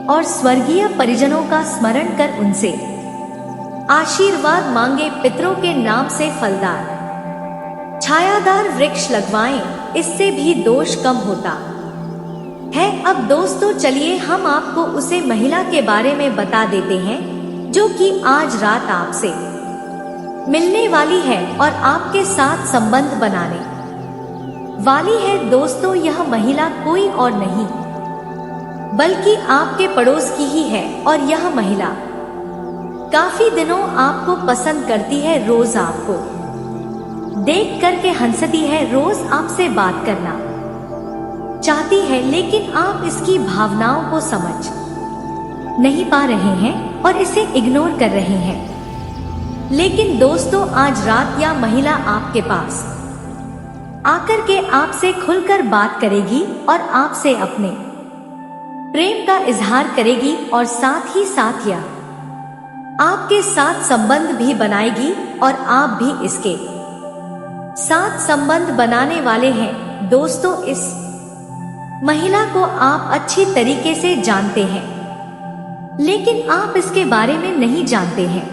Speaker 1: और स्वर्गीय परिजनों का स्मरण कर उनसे आशीर्वाद मांगे। पितरों के नाम से फलदार छायादार वृक्ष लगवाएं। इससे भी दोष कम होता है। अब दोस्तों चलिए हम आपको उसे महिला के बारे में बता देते हैं जो कि आज रात आपसे मिलने वाली है और आपके साथ संबंध बनाने वाली है। दोस्तों यह महिला कोई और नहीं बल्कि आपके पड़ोस की ही है और यह महिला काफी दिनों आपको पसंद करती है। रोज आपको देख करके हंसती है, रोज आपसे बात करना चाहती है, लेकिन आप इसकी भावनाओं को समझ नहीं पा रहे हैं और इसे इग्नोर कर रहे हैं। लेकिन दोस्तों आज रात यह महिला आपके पास आकर के आपसे खुलकर बात करेगी और आपसे अपने प्रेम का इजहार करेगी और साथ ही साथ यह आपके साथ संबंध भी बनाएगी और आप भी इसके साथ संबंध बनाने वाले हैं। दोस्तों इस महिला को आप अच्छी तरीके से जानते हैं, लेकिन आप इसके बारे में नहीं जानते हैं।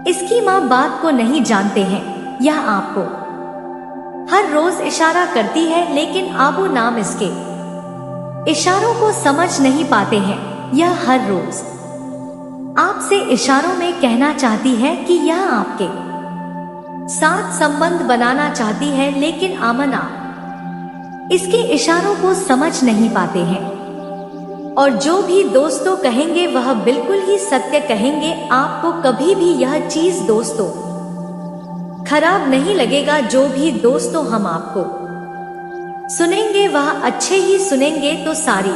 Speaker 1: इसकी माँ बात को नहीं जानते हैं। यह आपको हर रोज इशारा करती है, लेकिन आबू नाम इसके इशारों को समझ नहीं पाते हैं। यह हर रोज आपसे इशारों में कहना चाहती है कि यह आपके साथ संबंध बनाना चाहती है, लेकिन आमन आप इसके इशारों को समझ नहीं पाते हैं और जो भी दोस्तों कहेंगे वह बिल्कुल ही सत्य कहेंगे। आपको कभी भी यह चीज दोस्तों खराब नहीं लगेगा। जो भी दोस्तों हम आपको सुनेंगे वह अच्छे ही सुनेंगे। तो सारी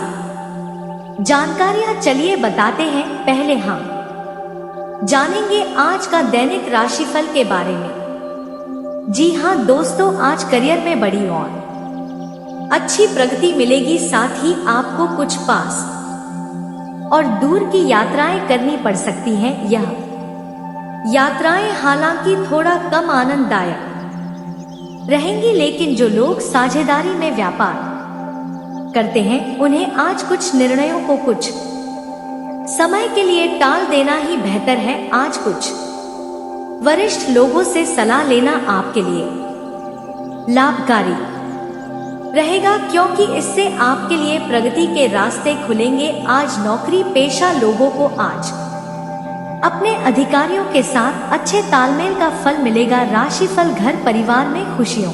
Speaker 1: जानकारियां चलिए बताते हैं। पहले हम जानेंगे आज का दैनिक राशिफल के बारे में। जी हाँ दोस्तों, आज करियर में बड़ी और अच्छी प्रगति मिलेगी। साथ ही आपको कुछ पास और दूर की यात्राएं करनी पड़ सकती हैं। यह यात्राएं हालांकि थोड़ा कम आनंददायक रहेंगी, लेकिन जो लोग साझेदारी में व्यापार करते हैं उन्हें आज कुछ निर्णयों को कुछ समय के लिए टाल देना ही बेहतर है। आज कुछ वरिष्ठ लोगों से सलाह लेना आपके लिए लाभकारी रहेगा, क्योंकि इससे आपके लिए प्रगति के रास्ते खुलेंगे। आज नौकरी पेशा लोगों को आज अपने अधिकारियों के साथ अच्छे तालमेल का फल मिलेगा। राशिफल घर परिवार में खुशियों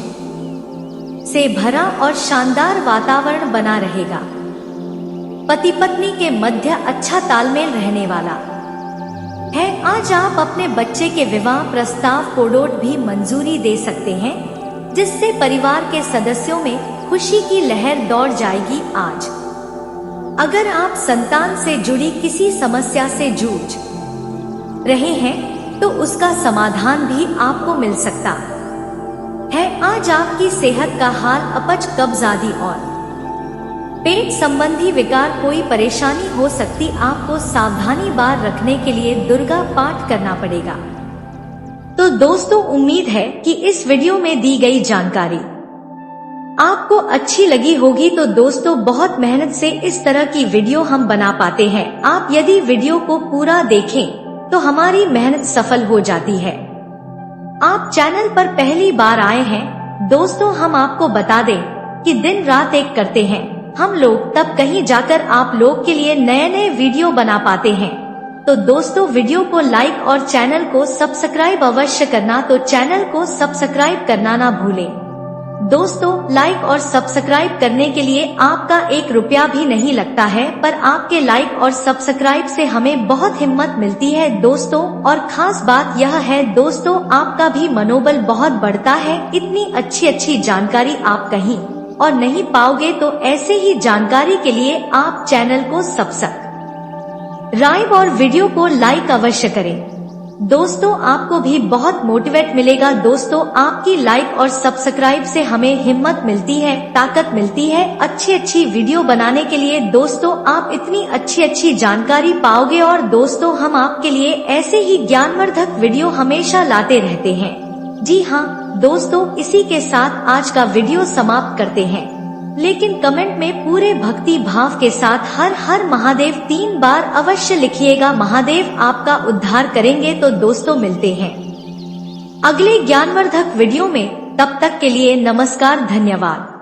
Speaker 1: से भरा और शानदार वातावरण बना रहेगा। पति पत्नी के मध्य अच्छा तालमेल रहने वाला है। आज आप अपने बच्चे के विवाह प्रस्ताव को भी मंजूरी दे सकते हैं, जिससे परिवार के सदस्यों में खुशी की लहर दौड़ जाएगी। आज अगर आप संतान से जुड़ी किसी समस्या से जूझ रहे हैं तो उसका समाधान भी आपको मिल सकता है। आज आपकी सेहत का हाल अपच कब्ज आदि और पेट संबंधी विकार कोई परेशानी हो सकती। आपको सावधानी बार रखने के लिए दुर्गा पाठ करना पड़ेगा। तो दोस्तों, उम्मीद है कि इस वीडियो में दी गई जानकारी आपको अच्छी लगी होगी। तो दोस्तों, बहुत मेहनत से इस तरह की वीडियो हम बना पाते हैं। आप यदि वीडियो को पूरा देखें तो हमारी मेहनत सफल हो जाती है। आप चैनल पर पहली बार आए हैं दोस्तों, हम आपको बता दें कि दिन रात एक करते हैं हम लोग, तब कहीं जाकर आप लोग के लिए नए नए वीडियो बना पाते हैं। तो दोस्तों, वीडियो को लाइक और चैनल को सब्सक्राइब अवश्य करना। तो चैनल को सब्सक्राइब करना ना भूलें। दोस्तों, लाइक और सब्सक्राइब करने के लिए आपका 1 रुपया भी नहीं लगता है, पर आपके लाइक और सब्सक्राइब से हमें बहुत हिम्मत मिलती है दोस्तों। और खास बात यह है दोस्तों, आपका भी मनोबल बहुत बढ़ता है। इतनी अच्छी जानकारी आप कहीं और नहीं पाओगे। तो ऐसे ही जानकारी के लिए आप चैनल को सब्सक्राइब और वीडियो को लाइक अवश्य करें। दोस्तों, आपको भी बहुत मोटिवेट मिलेगा। दोस्तों, आपकी लाइक और सब्सक्राइब से हमें हिम्मत मिलती है, ताकत मिलती है अच्छी वीडियो बनाने के लिए। दोस्तों, आप इतनी अच्छी जानकारी पाओगे और दोस्तों, हम आपके लिए ऐसे ही ज्ञानवर्धक वीडियो हमेशा लाते रहते हैं। जी हाँ दोस्तों, इसी के साथ आज का वीडियो समाप्त करते हैं, लेकिन कमेंट में पूरे भक्ति भाव के साथ हर हर महादेव 3 बार अवश्य लिखिएगा। महादेव आपका उद्धार करेंगे। तो दोस्तों, मिलते हैं अगले ज्ञानवर्धक वीडियो में। तब तक के लिए नमस्कार, धन्यवाद।